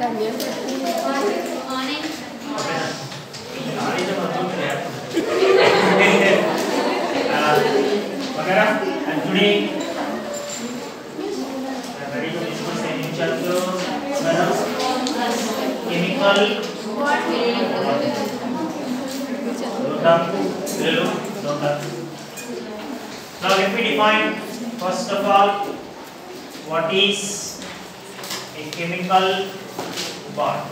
And today I am ready to discuss a new chapter, chemical. Now let me define first of all what is a chemical bond.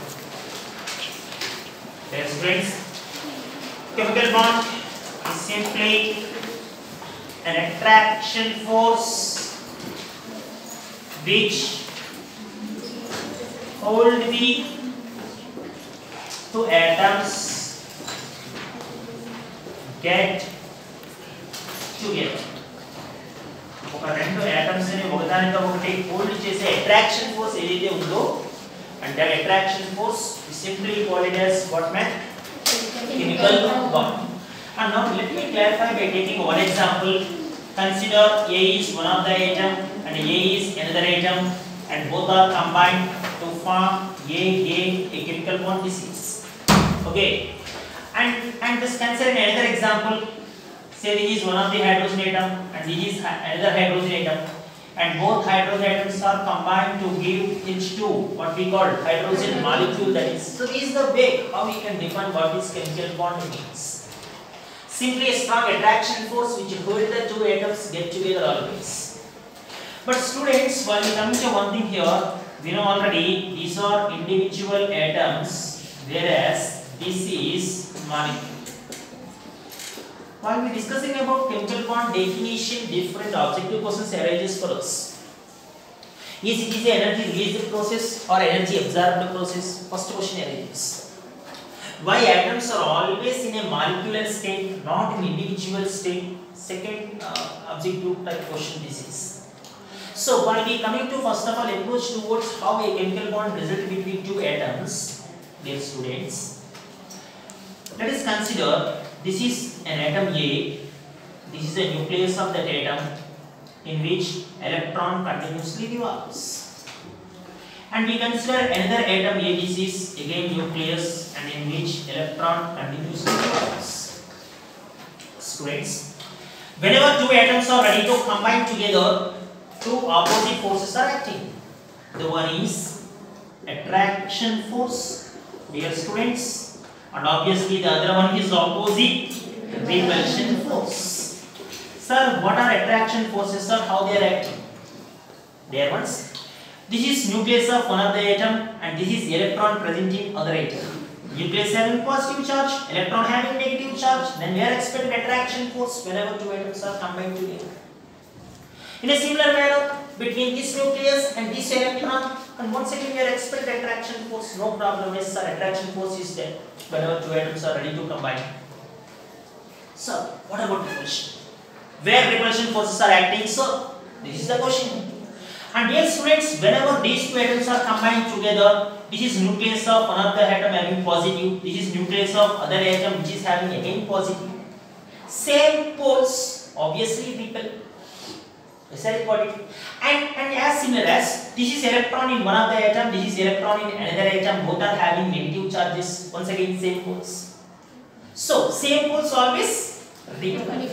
Dear friends, chemical bond is simply an attraction force which hold the two atoms get together. ఒక రెండు atoms ని ఒకదానితో ఒకటి hold చేసే attraction force ఏదైతే ఉందో and that attraction force is simply called as what man? Chemical bond. And now let me clarify by taking one example. Consider A is one of the atom and A is another atom and both are combined to form a chemical bond. This is okay. And just consider another example. Say this is one of the hydrogen atom and this is another hydrogen atom and both hydrogen atoms are combined to give H2, what we call hydrogen molecule, that is. So this is the way how we can define what this chemical bond means. Simply a strong attraction force which hold the two atoms get together always. But students, while we come to one thing here, we know already these are individual atoms, whereas this is molecule. While we discussing about chemical bond definition, different objective questions arises for us. Is it an energy released process or energy absorbed process? First question arises. Why atoms are always in a molecular state, not in individual state? Second objective type question this is. So while we coming to first of all approach towards how a chemical bond result between two atoms, dear students, let us consider this is an atom A, this is the nucleus of that atom in which electron continuously revolves. And we consider another atom A, this is again nucleus and in which electron continuously revolves. Students, whenever two atoms are ready to combine together, two opposite forces are acting. The one is attraction force, dear students, and obviously the other one is opposite, repulsion force. Sir, what are attraction forces, sir? How they are acting? Dear ones, this is nucleus of one of the atom and this is electron present in other atom. Nucleus having positive charge, electron having negative charge, then we are expecting attraction force whenever two atoms are combined together. In a similar manner, between this nucleus and this electron, and once again we are expecting attraction force. No problem, yes sir, attraction force is there whenever two atoms are ready to combine. So, what about repulsion? Where repulsion forces are acting? So, this is the question. And dear students, whenever these two atoms are combined together, this is nucleus of one of the atom having positive, this is nucleus of other atom which is having again positive. Same poles, obviously repel. Yes, I got it. And as similar as this is electron in one of the atom, this is electron in another atom, both are having negative charges. Once again, same poles. So, same poles always repel.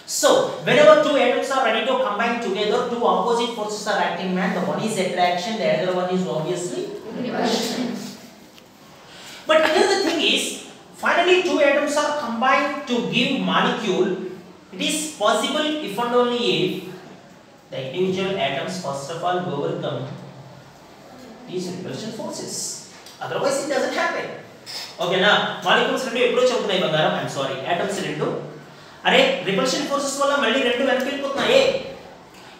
So, whenever two atoms are ready to combine together, two opposite forces are acting, man. The one is attraction, the other one is obviously repulsion. But here the thing is, finally two atoms are combined to give molecule. It is possible if and only if the individual atoms first of all overcome these repulsion forces. Otherwise, it doesn't happen. Okay, now molecules rendu eppudu chevuthunayi bangaram. I'm sorry, atoms rendu are repulsion forces valla malli rendu venaki vellipothunnayi.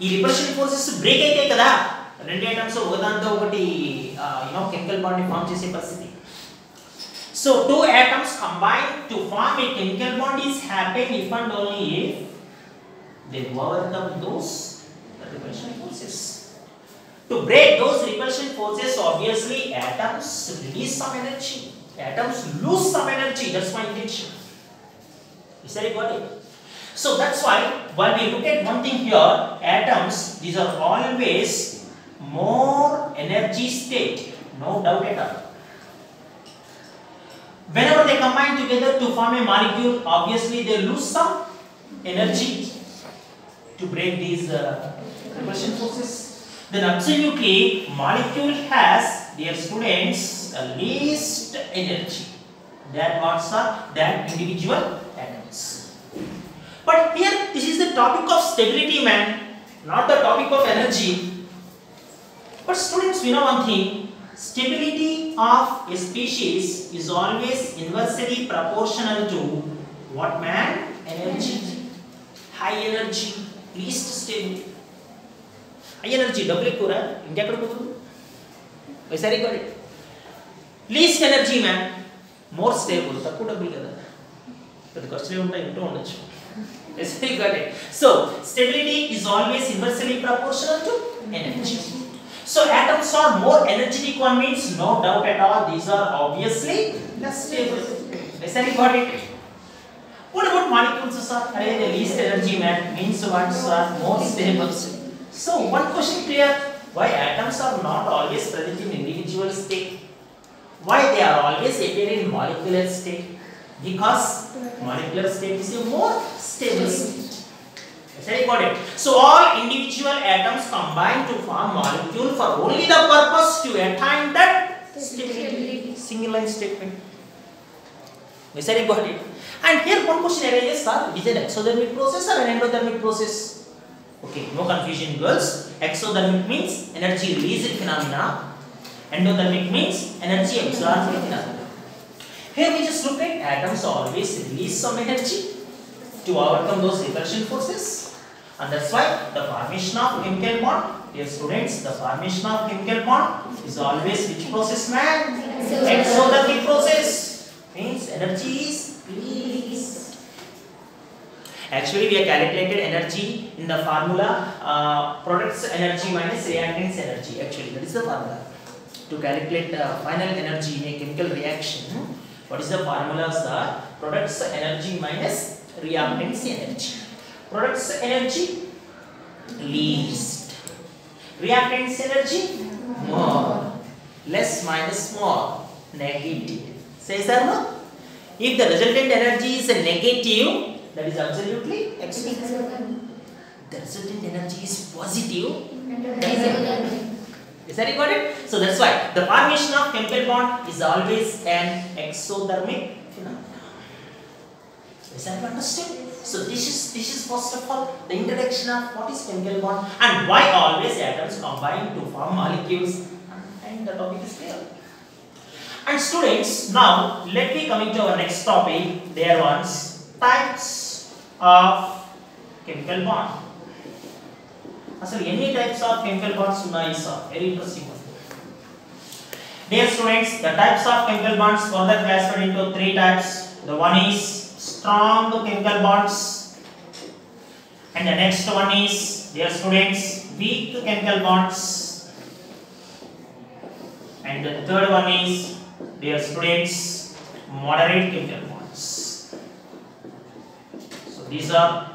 Ee repulsion forces break ayitayi kada, rendu atoms ogadantho okati chemical bond ni form chese paristhiti. So two atoms combine to form a chemical bond is happen if and only if they overcome those repulsion forces. To break those repulsion forces, obviously atoms release some energy, atoms lose some energy. That's my intention. Is that got it? So that's why when we look at one thing here, atoms, these are always more energy state. No doubt at all. Whenever they combine together to form a molecule, obviously they lose some energy to break these repulsion forces. Then absolutely molecule has, dear students, least energy than than individual atoms. But here this is the topic of stability, man, not the topic of energy. But students, we know one thing. Stability of a species is always inversely proportional to what, man? Energy. High energy, least stable. High energy, double kura. India kadu kudu. Very good. Least energy, man. More stable. Takku double kada. But kharchu unta into undachu. Very good. So stability is always inversely proportional to energy. So atoms are more energetic one means no doubt at all these are obviously less stable. Very good. What about molecules, sir? The least energy man means ones are more stable. So one question clear: why atoms are not always present in individual state? Why they are always appear in molecular state? Because molecular state is a more stable state. Very important. So all individual atoms combine to form molecule for only the purpose to attain that stability. Single line statement. Very important. And here one question arises, sir, is it an exothermic process or an endothermic process? Okay, no confusion girls. Exothermic means energy released phenomena. Endothermic means energy absorbed phenomena. Here we just look at atoms always release some energy to overcome those repulsion forces. And that's why the formation of chemical bond, dear students, the formation of chemical bond is always which process, man? Exothermic process. Means energy is released. Actually, we have calculated energy in the formula products energy minus reactants energy. Actually, that is the formula. To calculate the final energy in a chemical reaction, what is the formula, sir? Products energy minus reactants energy. Products energy least, reactants energy more, less minus more, negative. Says that no? If the resultant energy is a negative, that is absolutely exothermic. The resultant energy is positive, is that recorded? So that's why the formation of chemical bond is always an exothermic phenomenon. Is that understood? So this is first of all the introduction of what is chemical bond and why always atoms combine to form molecules, and the topic is clear. And students, now let me come into our next topic. There ones types of chemical bond. So any types of chemical bonds are very interesting one. Dear students, the types of chemical bonds further classified into three types. The one is strong chemical bonds, and the next one is, dear students, weak chemical bonds, and the third one is, dear students, moderate chemical bonds. So these are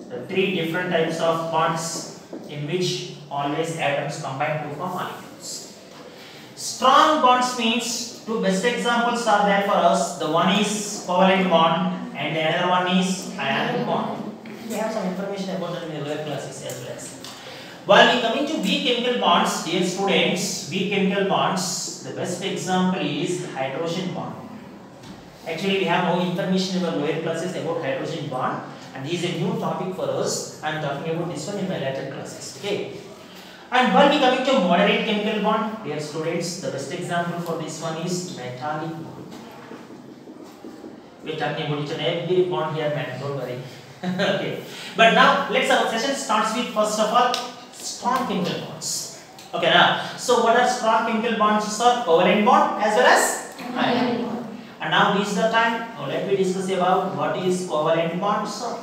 the three different types of bonds in which always atoms combine to form molecules. Strong bonds means two best examples are there for us. The one is covalent bond and the other one is ionic bond. We have some information about that in the lower classes as well as. While we come into weak chemical bonds, dear students, weak chemical bonds, the best example is hydrogen bond. Actually, we have no information in our lower classes about hydrogen bond, and this is a new topic for us. I am talking about this one in my later classes. Okay. And while we come into moderate chemical bond, dear students, the best example for this one is metallic bond. We are talking about each and every bond here, man. Don't worry. Okay. But now let's our session starts with first of all strong chemical bonds. Okay, now so what are strong chemical bonds? Sir, covalent bond as well as ionic bond. And now this is the time. Now let me discuss about what is covalent bond, sir.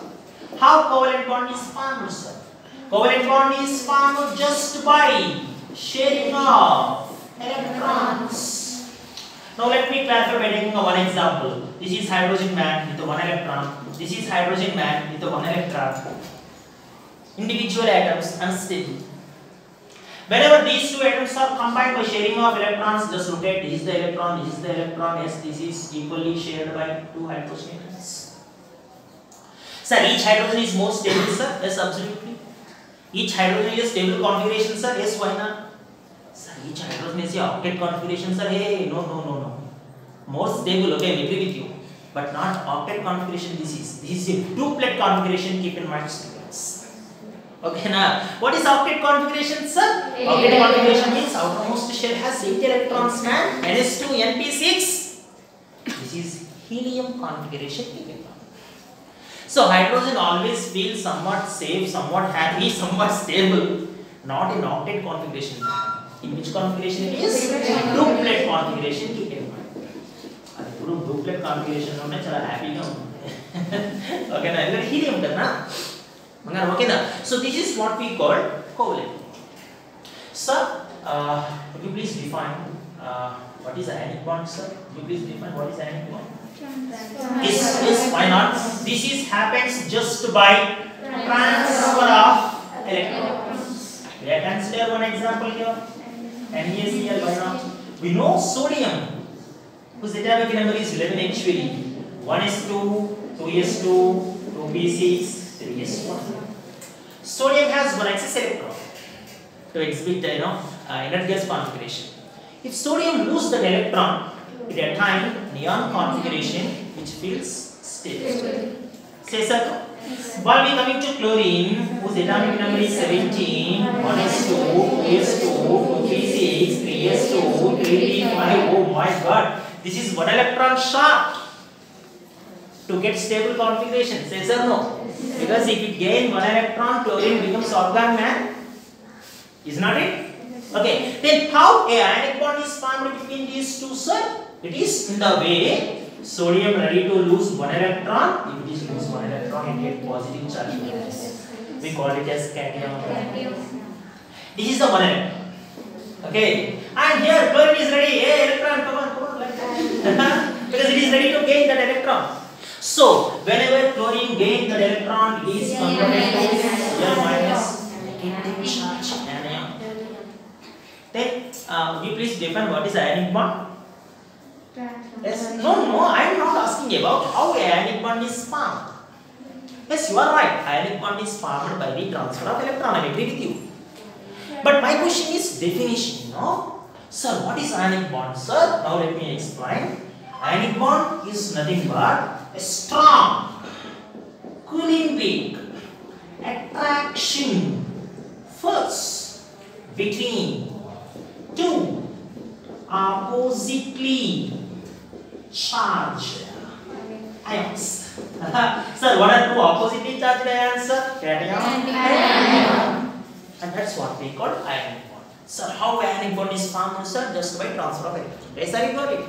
How covalent bond is formed, sir? Covalent bond is formed just by sharing of electrons. Now let me clarify by taking one example. This is hydrogen man with one electron. This is hydrogen man with one electron. Individual atoms unstable. Whenever these two atoms are combined by sharing of electrons, just rotate. This is the electron, this is the electron. Yes, this is equally shared by two hydrogen atoms. Sir, each hydrogen is more stable, sir. Yes, absolutely. Each hydrogen is a stable configuration, sir. Yes, why not? Sir, each hydrogen is a octet configuration, sir. Hey, no. More stable, okay, I agree with you. But not octet configuration. This is a duplet configuration. Keep in mind, students. Okay, now what is octet configuration, sir? Octet configuration means outermost shell has 8 electrons, man. Ns2, np6. This is helium configuration. So hydrogen always feels somewhat safe, somewhat happy, somewhat stable. Not in octet configuration. In which configuration it is? Duplet configuration. Keep in mind. Duplet configuration होने चला happy ना. Okay ना, इधर helium करना. मगर okay ना. So this is what we call covalent. Sir, could you please define what is ionic bond, sir? Could you please define what is ionic bond? Yes, why not? This is happens just by transfer of electrons. We have consider one example here. NaCl, why not? We know sodium, whose atomic number is 11 actually. 1s2, 2s2, 2p6, 3s1. Sodium has one excess electron to exhibit inert gas configuration. If sodium loses the electron, it attains neon configuration which feels stable. Say sir. While we coming to chlorine, whose atomic number is 17, 1s2, 2s2, 2p6, 3s2, 3p5. Oh my god, this is one electron short to get stable configuration. Say sir, no. Because if it gain one electron, chlorine becomes organ, man. Is not it? Okay. Then how a ionic bond is formed between these two, sir? It is in the way sodium ready to lose one electron. If it is lose one electron, it gets positive charge. We call it as cation. This is the one electron. Okay. And here chlorine is ready. Hey, electron, come on, like that. Because it is ready to gain that electron. So whenever chlorine gains that electron, it is converted to Cl minus negative charge anion. Then we please define what is ionic bond. Yes. No, I am not asking about how ionic bond is formed. Yes, you are right. Ionic bond is formed by the transfer of electron. I agree with you. But my question is definition, no? Sir, what is ionic bond, sir? Now let me explain. Ionic bond is nothing but a strong, Coulombic attraction force between two oppositely charged ions. Sir, what are two oppositely charged ions, sir? Cation and anion. And that's what we call ionic bond. Sir, how ionic bond is formed, sir? Just by transfer of electron. Yes, I got it.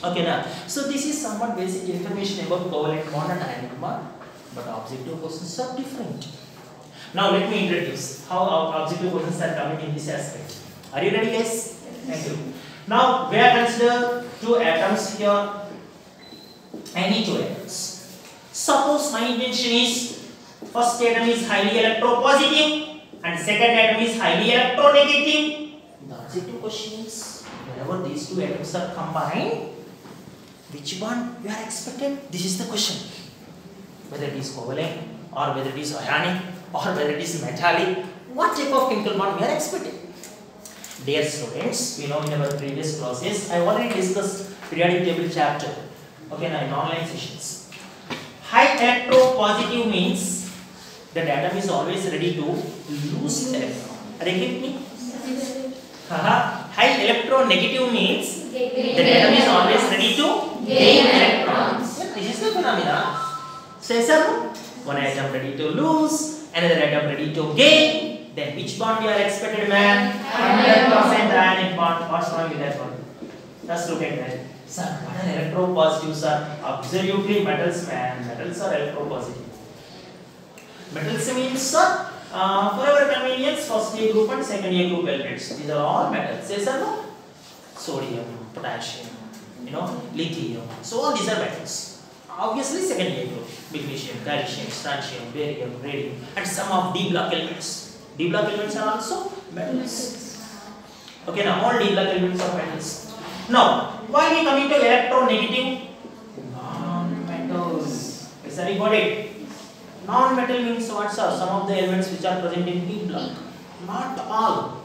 Okay, now. So this is somewhat basic information about covalent bond and ionic bond. But objective questions are different. Now let me introduce how our objective questions are coming in this aspect. Are you ready, guys? Thank you. Now we have considered two atoms here. Any two atoms. Suppose my intention is first atom is highly electropositive and second atom is highly electronegative. The objective question is whenever these two atoms are combined, which one you are expected? This is the question. Whether it is covalent or whether it is ionic or whether it is metallic, what type of chemical bond we are expecting? Dear students, we know in our previous classes, I already discussed periodic table chapter. Okay, now in online sessions. High electropositive means the atom is always ready to lose electron. Are you with me? High electronegative means the atom is always ready to gain electrons. This is the phenomena. Say sir, one atom ready to lose, another atom ready to gain. Then which bond you are expected, man? 100% ionic bond. What's wrong with that one? Just look at that. Sir, what are electropositive, sir? Absolutely metals, man. Metals are electropositive. Metals means, sir, for our convenience, first A group and second A group elements. These are all metals. Yes or no? Sodium, potassium, lithium. So all these are metals. Obviously, second A group. Magnesium, calcium, strontium, barium, radium, and some of D block elements. D block elements are also metals. Okay, now all D block elements of metals. Now, while we coming to electronegative non-metals. Is that you got it? Non-metal means what, sir? Some of the elements which are present in P block. Not all.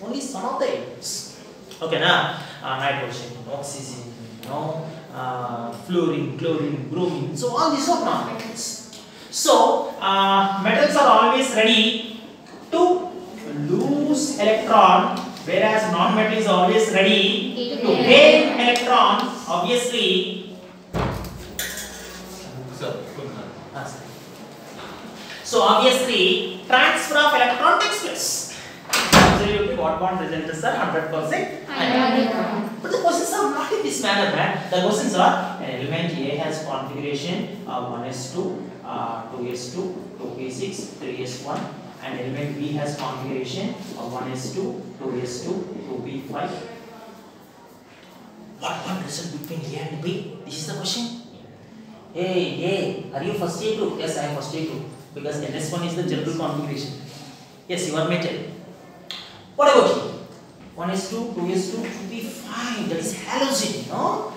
Only some of the elements. Okay, now nitrogen, oxygen, fluorine, chlorine, bromine. So all these are non-metals. So metals are always ready to lose electron, whereas non-metal is always ready to gain electron. Obviously, so obviously transfer of electron takes place. Absolutely, what bond results are 100% ionic. But the questions are not in this manner, man. The questions are: an element A has configuration 1s2, 2s2, 2p6, 3s1. And element B has configuration of 1s2, 2s2, 2p5. What result between A and B? This is the question. Hey, are you first A group? Yes, I am first A group. Because NS1 is the general configuration. Yes, you are metal. What about you? 1s2, 2s2, 2p5. That is halocene, no?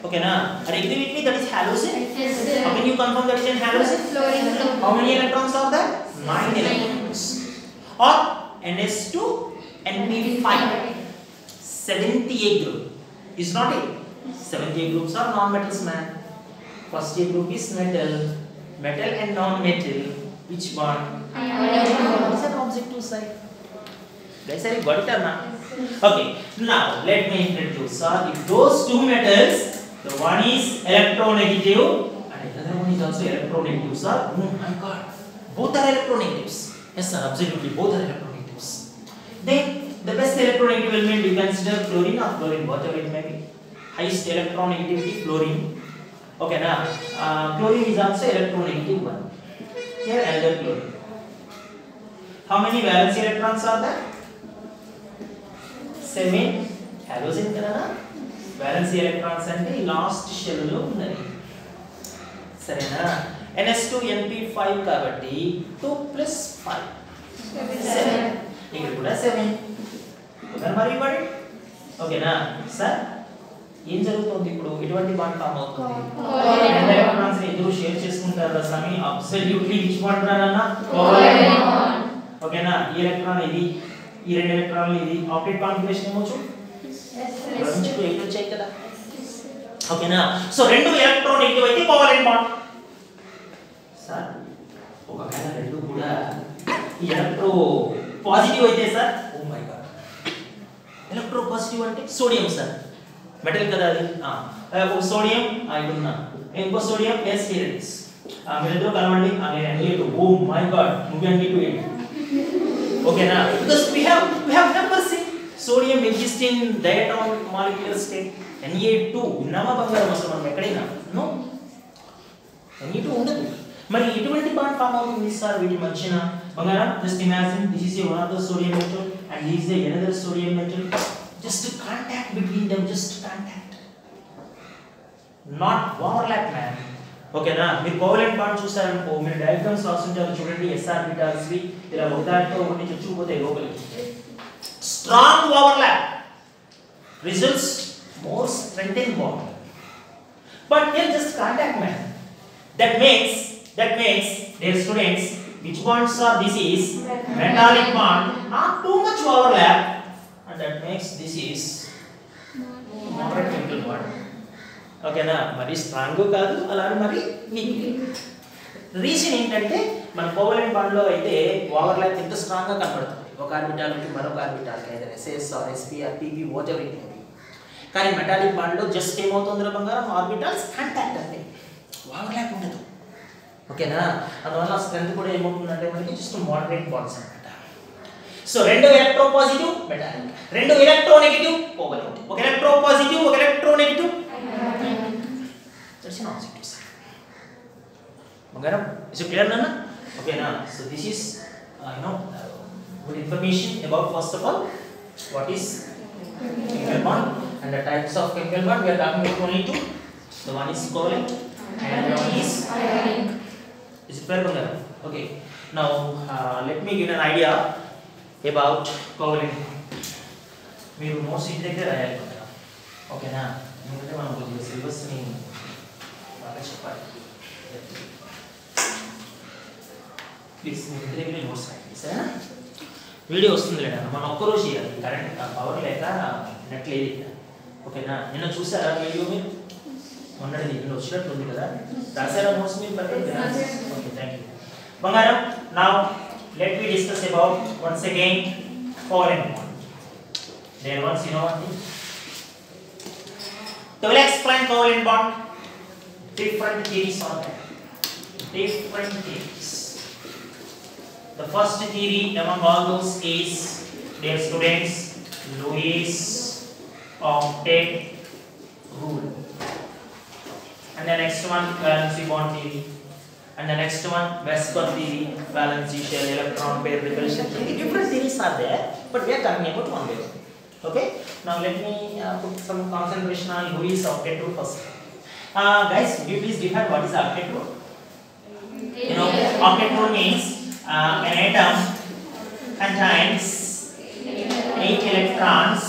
Okay, now, are you agree with me? That is halocene? Yes, sir. How can you confirm that is an halocene? Fluorine. How many electrons are there? 9 electrons. Or NS2, NP5. 78 group. Is not it? 78 groups are non-metals, man. First A group is metal. Metal and non-metal. Which one? What is an objective side? Guys, are you got it or not? Okay. Now, let me introduce. If those two metals, the one is electronegative and another one is also electronegative, sir. Oh my God. Both are electronegatives. Yes, sir. Absolutely. Both are electronegatives. Then, the best electronegative element you consider fluorine or fluorine, whatever it may be. Highest electronegativity, fluorine. Okay, now, chlorine is also electronegative one. Here, another chlorine. How many valence electrons are there? 7. Halocene kada? Valence electrons ante last shell lo unnadi. Sarena? NS2 NP5 kabatti 2 plus 5. 7. Here kuda 7. Then mari ivadi. Okay na, sir. ఏం జరుగుతుంది ఇప్పుడు ఎటువంటి bond form అవుతుంది రెండు electrons ని ఇద్దరు share చేసుకుంటారు కదా స్వామి అబ్సల్యూట్లీ విచ్ బాండ్ రానన్నా కోవలెంట్ బాండ్ ఓకేనా ఈ ఎలక్ట్రాన్ ఇది ఈ రెండు ఎలక్ట్రాన్లు ఇది ఆక్టేట్ కాన్ఫిగరేషన్ ఏమొచ్చు రెండు ఎయిట్ వచ్చాయి కదా ఓకేనా సో రెండు ఎలక్ట్రాన్ నెగటివ్ అయితే కోవలెంట్ బాండ్ సార్ ఒకవేళ రెండు కూడా ఈ ఎలక్ట్రో పాజిటివ్ అయితే sir oh my god electro positive అంటే సోడియం సార్ మెటల్ కదా అది ఒక సోడియం ఇదున్నా ఇంకో sodium yes here it is మీరిద్దరూ కలవండి నేను ఎన్ఏ2 ఓ మై గాడ్ నువ్వు ఎన్ఏ2 ఏంటి ఓకేనా because we have never seen sodium exist in diatomic molecular state Na2 విన్నామా బంగారం అసలు మనం ఎక్కడైనా నో Na2 ఉండదు మరి ఎటువంటి బాండ్ ఫామ్ అవుతుంది సార్ వీటి మధ్యన బంగారం just imagine this is one of the sodium metal and this is another sodium metal just contact between them, just contact, not overlap, man. Okay na మీరు covalent bond చూసారనుకో మీరు diagrams రాస్తుంటారు చూడండి s orbitals వి ఇలా ఒకదానితో ఒకటి చుట్టుకుపోతాయి లోపలికి strong overlap results more strengthened bond but here just contact, man. that makes dear students which bonds are this is metallic bond, not too much overlap. And that makes this is moderate chemical bond. Okay na mari strong kaadu alani mari weak. Reason ఏంటంటే మన covalent bond లో అయితే overlap ఎంత strong గా కనబడుతుంది ఒక orbital నుంచి మరొక ఆర్బిటాల్ కి either SS or SP or PP whatever it may be. కానీ మెటాలిక్ బాండ్ లో జస్ట్ ఏమవుతుందిరా బంగారం ఆర్బిటాల్స్ కాంటాక్ట్ అంతే ఓవర్లాప్ ఉండదు ఓకేనా అందువల్ల స్ట్రెంత్ కూడా ఏమవుతుందంటే మనకి జస్ట్ మోడరేట్ బాండ్స్ అన్నమాట సో రెండు ఎలక్ట్రో పాజిటివ్ మెటాలిక్ రెండు ఎలక్ట్రో నెగటివ్ కోవలెంట్ ఒక ఎలక్ట్రో పాజిటివ్ ఒక electro negative that's an objective side బంగారం is it clear nana okay na so this is good information about first of all what is chemical bond and the types of chemical bond we are talking about only two the one is covalent and the one is ionic is it clear బంగారం okay now let me give an idea about covalent. మీరు notes ఇంటి దగ్గర రాయాలి కదా, ఓకేనా? ఎందుకంటే మనం కొద్దిగా సిలబస్ని బాగా చెప్పాలి. ప్లీజ్ మీ ఇంటి దగ్గర నోట్స్ రాయండి, సరేనా? వీడియో వస్తుంది లేదా, మనం ఒక్కరోజు చేయాలి, కరెంట్ పవర్ లేక నెట్ లేదు ఇక్కడ, ఓకేనా? నిన్న చూసారా వీడియో మీరు? మొన్నటి నిన్న వచ్చినట్లు ఉంది కదా, రాసారా నోట్స్ మీరు? Okay, thank you. బంగారం, now let me discuss about once again covalent bond. There once you know one thing. To explain covalent bond, different theories are there. Different theories. The first theory among all those is, dear students, Lewis octet rule. And the next one, valency bond theory. And the next one, Westcott theory, valency shell, electron pair repulsion theory. Different theories are there, but we are talking about one way. Okay? Now let me put some concentration on Lewis octet rule first. Guys, will you please define what is octet rule? You know, octet rule means an atom contains 8 electrons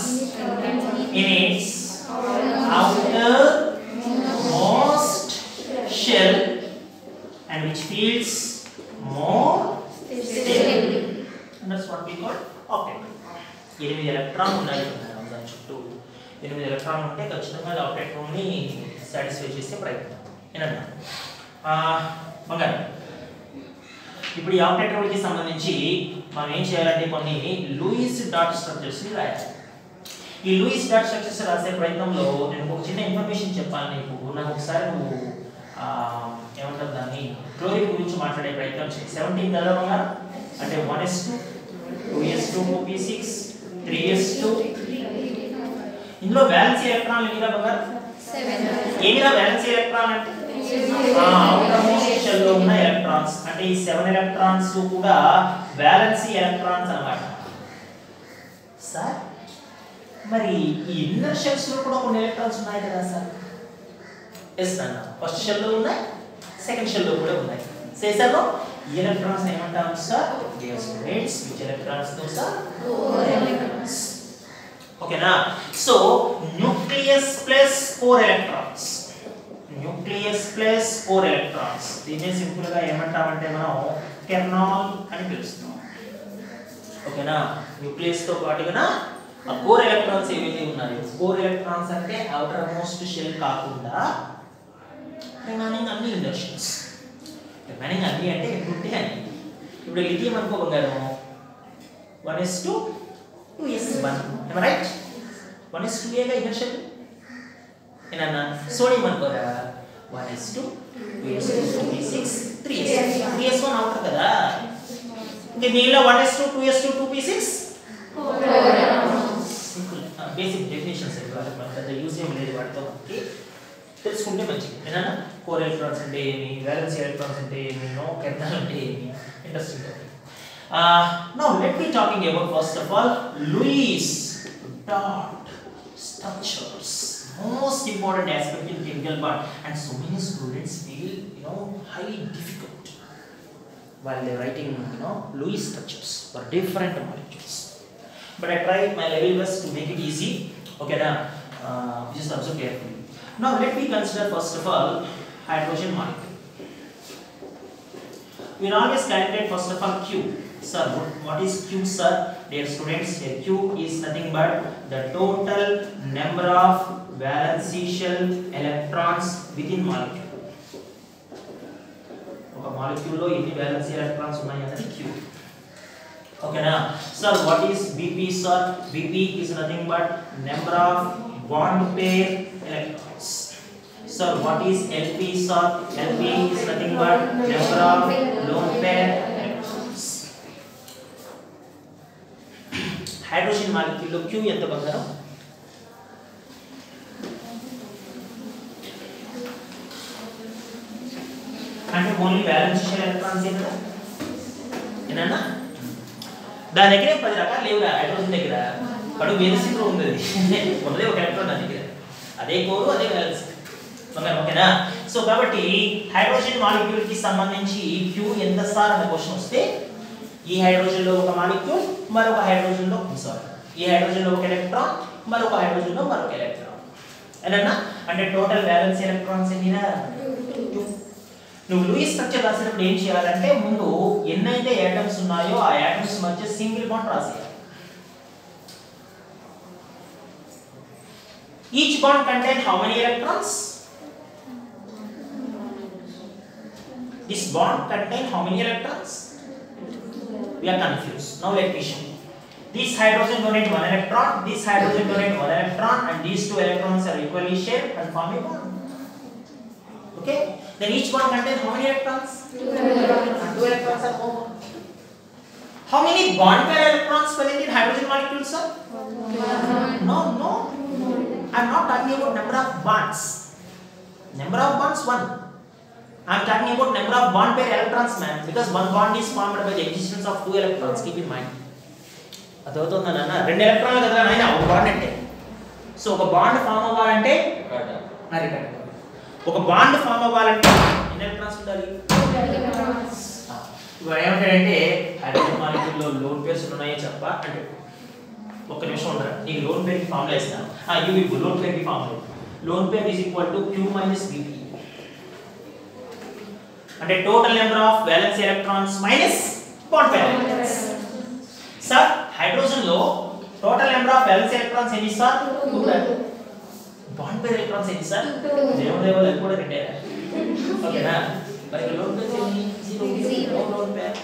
in its outermost shell, and which feels more stable. And that's what we call octet. 8 electron ఉన్నాయి అన్నారు దాని చుట్టూ. 8 electron ఉంటే ఖచ్చితంగా octet rule ని satisfy చేసే ప్రయత్నం ఏనన్నా. బంగారం, ఇప్పుడు ఈ ఆక్టెట్ రూల్ కి సంబంధించి మనం ఏం చేయాలంటే కొన్ని లూయిస్ డాట్ స్ట్రక్చర్స్ ని రాయాలి. ఈ లూయిస్ డాట్ స్ట్రక్చర్స్ రాసే ప్రయత్నంలో నేను ఒక చిన్న ఇన్ఫర్మేషన్ చెప్పాలి నీకు. నాకు ఒకసారి నువ్వు ఏమంటారు దాన్ని క్లోరిన్ గురించి మాట్లాడే ప్రయత్నం చేయి. 17 చదవగా అంటే 1s2 2s2 2p6 3s2. ఇందులో వాలెన్స్ ఎలక్ట్రాన్లు ఎన్నిరా బంగారు? 7. ఏమిరా వాలెన్స్ ఎలక్ట్రాన్ అంటే అవుటర్ మోస్ట్ షెల్ లో ఉన్న ఎలక్ట్రాన్స్. అంటే ఈ 7 ఎలక్ట్రాన్స్ కూడా వాలెన్స్ ఎలక్ట్రాన్స్ అన్నమాట. సార్ మరి ఈ ఇన్నర్ షెల్స్ లో కూడా కొన్ని ఎలక్ట్రాన్స్ ఉన్నాయి కదా సార్? ఎస్ అన్న, ఫస్ట్ షెల్ లో ఉన్నాయి, సెకండ్ షెల్ లో కూడా ఉన్నాయి. చేసారో ఈ ఎలక్ట్రాన్స్ ఏమంటాం sir? Dear students, which electrons తో సార్? ఎలక్ట్రాన్స్. ఓకేనా? So nucleus plus 4 electrons, nucleus plus 4 electrons, దీన్ని సింపుల్ గా ఏమంటామంటే మనం కెర్నాల్ అని పిలుస్తాం. ఓకేనా? న్యూక్లియస్ తో పాటుగా ఆ 4 ఎలక్ట్రాన్స్ ఏవైతే ఉన్నాయో, 4 ఎలక్ట్రాన్స్ అంటే అవుటర్ మోస్ట్ షెల్ కాకుండా రిమైనింగ్ అన్ని ఇన్నర్ షెల్స్. రిమైనింగ్ అన్ని అంటే ఎటువంటి అన్ని. ఇప్పుడు లిథియం అనుకో బంగారం 1s2 2s1, రైట్? 1s2 ఏగా ఇన్నర్ షెల్ ఏనన్నా. సోడియం అనుకోరా 1s2 2s2 2p6 3s1 outer కదా. ఇంకా మిగిలిన 1s2 2s2 2p6 simple basic definitions ఇవ్వాలి. మనకి యూజ్ ఏం లేదు వాటితో, మనకి తెలుసుకుంటే మంచిది ఏనా. 4 ఎలక్ట్రాన్స్ అంటే ఏమి, వాలెన్స్ ఎలక్ట్రాన్స్ అంటే ఏమి, నో కెర్నల్ అంటే ఏమి, interesting topic. Now let me talking about first of all Lewis dot structures. Most important aspect in chemical bond, and so many students feel highly difficult while they writing Lewis structures for different molecules. But I tried my level best to make it easy. Okay, now just observe carefully. Now let me consider first of all hydrogen molecule. We will always calculate first of all Q. Sir, what is Q, sir? Dear students, here Q is nothing but the total number of valency shell electrons within molecule. Okay, molecule lo any valency electrons unnai anadi Q. Okay na. Sir, what is Vp, sir? Vp is nothing but number of bond pair electrons. Sir, what is Lp, sir? Lp is nothing but number of lone pair electrons. Hydrogen molecule lo Q ఎంత బంగారం? అంటే only valence shell electrons ఏ కదా ఏనా. దాని దగ్గర 10 రకాలు లేవురా hydrogen దగ్గర. కడు వేరసిలో ఉంది, ఉన్నదే ఒక ఎలక్ట్రాన్ దాని దగ్గర, అదే కోరు అదే వాలెన్స్. ఓకేనా? సో కాబట్టి హైడ్రోజన్ మాలిక్యూల్ కి సంబంధించి Q ఎంత సార్ అనే క్వశ్చన్ వస్తే ఈ హైడ్రోజన్ లో ఒక మాలిక్యూల్ మరొక హైడ్రోజన్ లో సారీ ఈ హైడ్రోజన్ లో ఒక ఎలక్ట్రాన్, మరొక హైడ్రోజన్ లో మరొక ఎలక్ట్రాన్. ఏనన్నా అంటే టోటల్ వాలెన్స్ ఎలక్ట్రాన్స్ ఎన్నిరా? 2. నువ్వు లూయిస్ స్ట్రక్చర్ రాసినప్పుడు ఏం చేయాలంటే ముందు ఎన్నైతే ఆటమ్స్ ఉన్నాయో ఆ ఆటమ్స్ మధ్య సింగిల్ బాండ్ రాసేయాలి. Each bond contain how many electrons? This bond contain how many electrons? We are confused. Now let me show you. This hydrogen donate 1 electron, this hydrogen donate 1 electron, and these 2 electrons are equally shared and form a bond. Okay? Then each bond contains how many electrons? 2 electrons. And 2 electrons are common. How many bond pair electrons present in hydrogen molecules, sir? No. I am not talking about number of bonds. Number of bonds 1. I am talking about number of bond pair electrons, man. Because one bond is formed by the existence of 2 electrons. Keep in mind. అదవుతుందా నాన్న? 2 ఎలక్ట్రాన్లు కదా నాయన ఒక bond అంటే. So ఒక bond form అవ్వాలంటే ఒక bond form అవ్వాలంటే ఎన్ని ఎలక్ట్రాన్స్ ఉండాలి? 2 ఎలక్ట్రాన్స్. ఇప్పుడు ఏమంటాడంటే హైడ్రోజన్ మాలిక్యూల్ లో లోన్ పేర్స్ ఉన్నాయో చెప్ప అంటే ఒక్క నిమిషం ఉండరా, నీకు లోన్ పేర్ కి ఫార్ములా ఇస్తాను. ఇవి లోన్ పేర్ కి formula. Lone pair is equal to Q minus Vp. అంటే total number of valence electrons minus bond pair electrons. Sir hydrogen లో total number of valence electrons ఎన్ని సార్? 2. బాండ్ పేర్ ఎలక్ట్రాన్స్ ఎన్ని సార్? దేవుడు కూడా 2. ఓకేనా? మరి లోన్ పేర్ ఎన్ని? 0. Lone pair.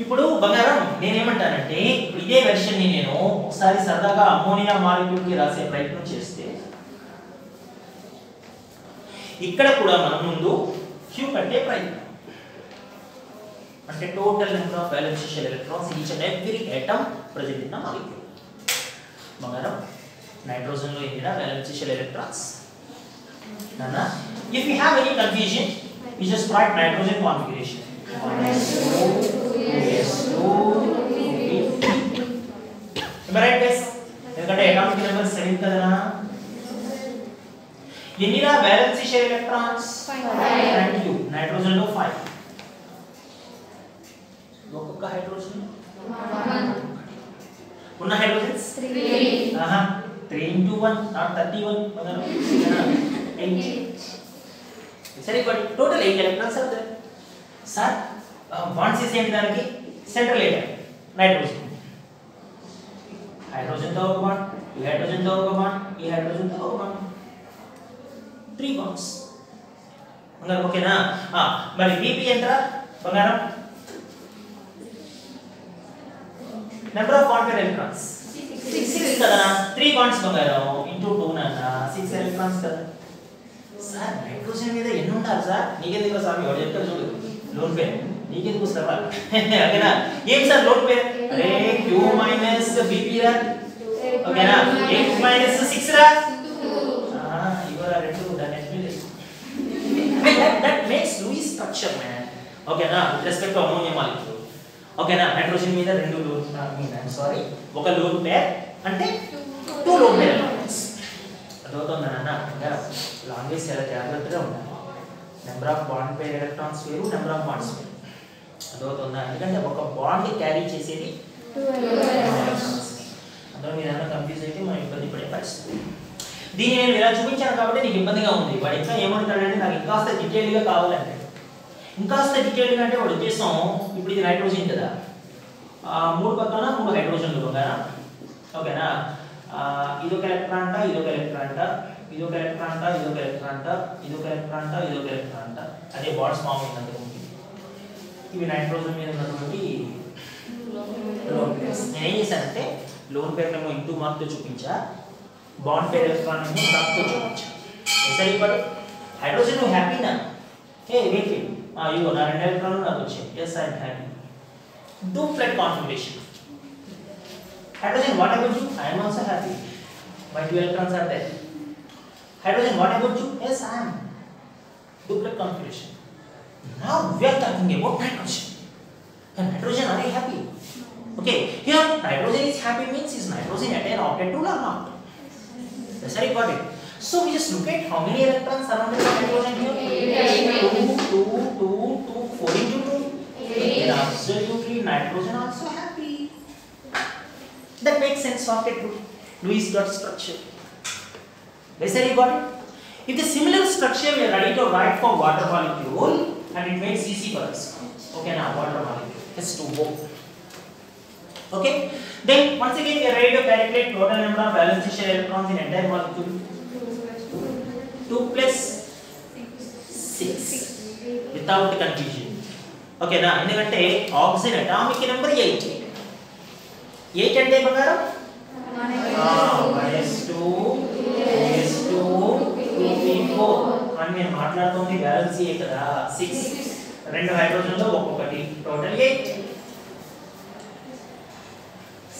ఇప్పుడు బంగారం నేనేమంటానంటే ఇదే వెర్షన్ ని నేను ఒకసారి సరదాగా అమ్మోనియా మాలిక్యూల్ కి రాసే ప్రయత్నం చేస్తే ఇక్కడ కూడా మనం ముందు Q కట్టే ప్రయత్నం. అంటే total number of valence electrons each and every atom present in the molecule. బంగారం నైట్రోజన్ లో ఎన్ని వాలెన్షియల్ ఎలక్ట్రాన్స్? నానా if you have any confusion you just write nitrogen configuration. Right guys, ఎందుకంటే అటామిక్ నెంబర్ 7 కదనా. ఎన్నిరా వాలెన్స్ షేర్ ఎలక్ట్రాన్స్? 5. నైట్రోజన్ లో 5. ఒక్కొక్క hydrogen 1. ఉన్న హైడ్రోజన్స్ 3. 3 into 1 not 31 మదన 8. సరే but total 8 electrons are there. Sir bonds ఏంటి దానికి? Central ఏటమ్ nitrogen. హైడ్రోజన్ తో ఒక బాండ్, ఈ హైడ్రోజన్ తో ఒక బాండ్, ఈ హైడ్రోజన్ తో ఒక బాండ్. 3 బాండ్స్. బంగారం ఓకేనా? మరి Vp ఎంత బంగారం? Number of bond pair electrons 6 కదా. 3 బాండ్స్ బంగారం ఇంటూ 2 నాన్న 6 ఎలక్ట్రాన్స్ కదా. సార్ నైట్రోజన్ మీద ఎన్ని ఉంటారు సార్? నీకెందుకు స్వామి వాడు చెప్తాడు చూడు లోన్ పేర్ నీకెందుకు సార్? ఓకేనా? ఏం సార్ లోన్ పేర్? అరే Q మైనస్ Vp రా. ఓకేనా? 8 మైనస్ 6 రా. ఇవరా రెండు definitely that makes Lewis structure man. ఓకేనా? With respect to ammonia molecule. ఓకేనా? నైట్రోజన్ మీద 2 లోన్ సారీ ఒక లోన్ పేర్ అంటే 2 లోన్ పేర్ ఎలక్ట్రాన్స్. అదవుతుందా నాన్న? లాంగ్వేజ్ చాలా జాగ్రత్తగా ఉండాలి. Number of bond pair electrons వేరు, నెంబర్ ఆఫ్ బాండ్స్ వేరు. అదవుతుందా? ఎందుకంటే ఒక బాండ్ క్యారీ చేసేది 2 ఎలక్ట్రాన్స్. అందులో మీరు ఏమైనా కన్ఫ్యూజ్ అయితే మనం ఇబ్బంది పడే పరిస్థితి. దీన్ని నేను ఇలా చూపించాను కాబట్టి నీకు ఇబ్బందిగా ఉంది. వాడు ఇంకా ఏమంటాడంటే నాకు ఇంకాస్త డీటెయిల్గా కావాలంటే, ఇంకాస్త డీటెయిల్గా అంటే వాడు ఉద్దేశం ఇప్పుడు ఇది నైట్రోజన్ కదా, 3 పక్కన 3 హైడ్రోజన్లు కదా. ఓకేనా? ఇదొక ఎలక్ట్రాన్ అంట, ఇదొక ఎలక్ట్రాన్ అంట, ఇదొక ఎలక్ట్రాన్ అంట, ఇదొక ఎలక్ట్రాన్ అంట, ఇదొక ఎలక్ట్రాన్ అంట, ఇదొక ఎలక్ట్రాన్ అంట. అదే బాండ్స్ ఫామ్ అయినందుకు ఇవి నైట్రోజన్ మీద ఉన్నటువంటి లోన్ పేర్స్. నేను ఏం చేశానంటే లోన్ పేర్ ఏమో ఇంటూ మార్క్తో చూపించా, బాండ్ పేర్ ఎలక్ట్రాన్ ఏమో డాట్తో చూపించా. సరే ఇప్పుడు హైడ్రోజన్ నువ్వు హ్యాపీనా? వెయిట్ ఇగో నా 2 ఎలక్ట్రాన్లు నాకు వచ్చాయి. Yes I'm happy. Duplet configuration. Hydrogen, what about you? I am also happy. My 2 electrons are there. Hydrogen, what about you? Yes, I am. Duplet configuration. Now we are talking about nitrogen. And nitrogen, are you happy? Okay, here nitrogen is happy means is nitrogen at an octet tool or not? That's very important. So we just look at how many electrons surrounded by nitrogen here? 2, 4 into 2. And absolutely nitrogen also happy. That makes sense of it. Lewis dot structure. Yes, sir, you got it? If the similar structure we are ready to write for water molecule and it makes easy for us. Okay, now water molecule H2O. Okay, then once again we are ready to calculate total number of valence shell electrons in entire molecule. 2 plus 6 without confusion. Okay, now ఎందుకంటే oxygen atomic number 8. 8 అంటే బంగారం S2 S2 2 అని నేను మాట్లాడుతుంది balance ఏ కదా 6 రెండు హైడ్రోజన్లో ఒక్కొక్కటి total 8.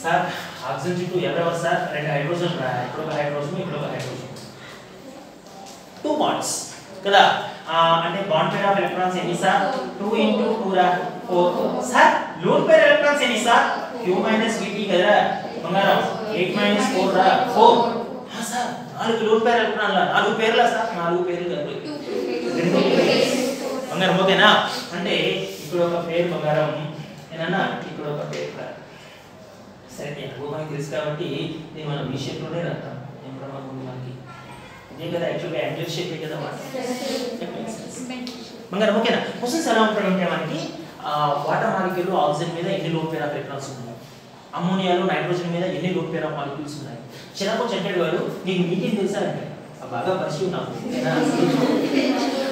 Sir oxygen చుట్టూ ఎవరెవరు సార్ రెండు హైడ్రోజన్ ఇక్కడ ఒక హైడ్రోజన్ ఇక్కడ ఒక హైడ్రోజన్ 2 బాండ్స్ కదా అంటే బాండ్ పేర్ ఆఫ్ ఎలక్ట్రాన్స్ ఎన్ని సార్ 2 into 2 రా 4 సార్ లోన్ పేర్ ఎలక్ట్రాన్స్ ఎన్ని సార్ q - vp కదా బంగారం 8 - 4 రా 4 సార్ 4 లోన్ పేర్ ఎలక్ట్రాన్ల 4 పేర్ల సార్ 4 పేర్లు కాదు 2 బంగారం ఓకేనా అంటే ఇక్కడ ఒక పేరు బంగారం ఏనన్నా ఇక్కడ ఒక పేరు సరే నేను మనకి తెలుసు కాబట్టి నేను మనం ఈ షేప్ లోనే రాస్తాం నేను మనకు మనకి ఇదే కదా యాక్చువల్గా యాంగిల్ షేప్ కదా బంగారం ఓకేనా క్వశ్చన్స్ ఎలా ఉంటాయంటే మనకి వాటర్ మాలిక్యూల్ ఆక్సిజన్ మీద ఎన్ని లోన్ పేర్ ఆఫ్ ఎలక్ట్రాన్స్ ఉన్నాయి అమ్మోనియాలో నైట్రోజన్ మీద ఎన్ని లోన్ పేర్ ఆఫ్ మాలిక్యూల్స్ ఉన్నాయి చిరాకు చెంటాడు వాడు నీకు మీటింగ్ తెలుసా అంటే బాగా పరిచయం నాకు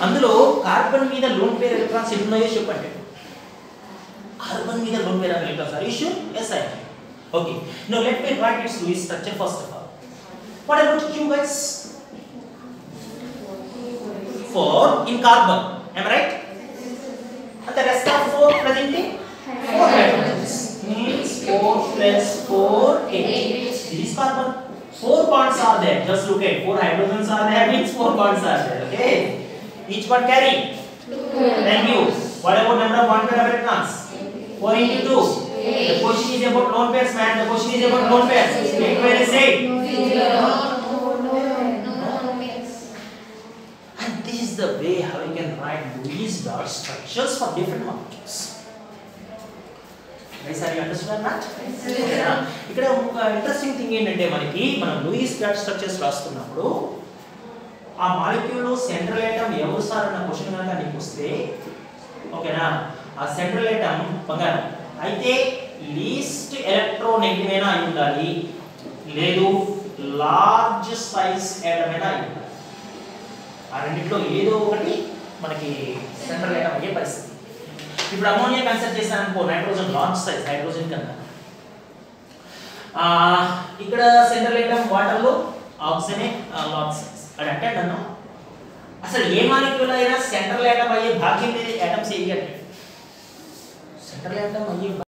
అందులో కార్బన్ మీద లోన్ పేర్ ఎలక్ట్రాన్స్ ఎన్ని ఉన్నాయో చెప్పండి కార్బన్ మీద lone pair of electrons are you sure yes I am okay now let me write its Lewis structure first of all what about q guys 4 in carbon am I right and the rest of 4 presenting 4 hydrogens means 4 plus 4 8 this is carbon 4 bonds are there just look at 4 hydrogens are there means 4 bonds are there okay each one carry thank you what about number of bond pair of electrons 4 into 2 the question is about lone pairs man the question is about lone pairs 8 where is 8 this is the way how you can write Lewis dot structures for different molecules. Guys, are you understand that? ఇక్కడ ఒక interesting thing ఏంటంటే మనకి మనం Louis dot structures రాస్తున్నప్పుడు ఆ molecule central atom ఎవరు sir అన్న question కనుక నీకు వస్తే ఓకేనా ఆ సెంట్రల్ ఆటమ్ బంగారం అయితే లీస్ట్ ఎలక్ట్రోనెగటివ్ అయినా అయి ఉండాలి లేదు లార్జ్ సైజ్ ఆటమ్ అయినా అయి ఉండాలి ఆ రెండిట్లో ఏదో ఒకటి మనకి సెంట్రల్ ఆటమ్ అయ్యే పరిస్థితి ఇప్పుడు అమోనియా కన్సిడర్ చేశాను అనుకో నైట్రోజన్ లార్జ్ సైజ్ హైడ్రోజన్ కన్నా ఇక్కడ సెంట్రల్ ఆటమ్ వాటర్ లో ఆక్సిజన్ లార్జ్ సైజ్ అది అంటే అన్నాను అసలు ఏ మాలిక్యూల్ అయినా సెంట్రల్ ఆటమ్ అయ్యే భాగ్యం లేని ఆటమ్స్ ఏవి అంటే సెంట్రల్ ఆటమ్ అయ్యే